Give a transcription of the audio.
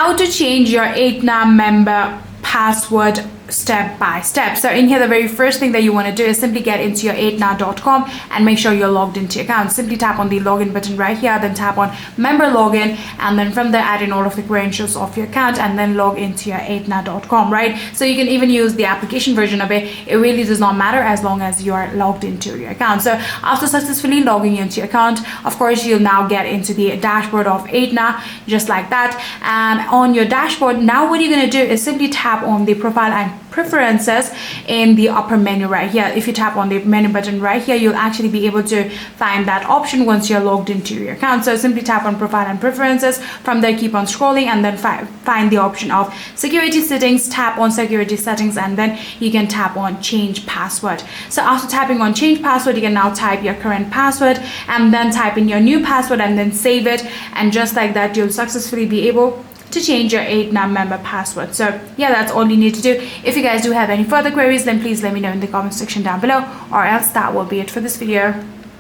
how to change your Aetna member password step by step. So in here, the very first thing that you want to do is simply get into your aetna.com and make sure you're logged into your account. Simply tap on the login button right here, then tap on member login, and then from there add in all of the credentials of your account and then log into your aetna.com, right? So you can even use the application version of it. It really does not matter as long as you are logged into your account. So after successfully logging into your account, of course, you'll now get into the dashboard of Aetna, just like that. And on your dashboard, now what you're going to do is simply tap on the profile and preferences in the upper menu right here. If you tap on the menu button right here, you'll actually be able to find that option once you're logged into your account. So simply tap on profile and preferences. From there, keep on scrolling and then find the option of security settings. Tap on security settings and then you can tap on change password. So after tapping on change password, you can now type your current password and then type in your new password and then save it, and just like that you'll successfully be able to change your Aetna member password. So yeah, that's all you need to do. If you guys do have any further queries, then please let me know in the comment section down below, or else that will be it for this video.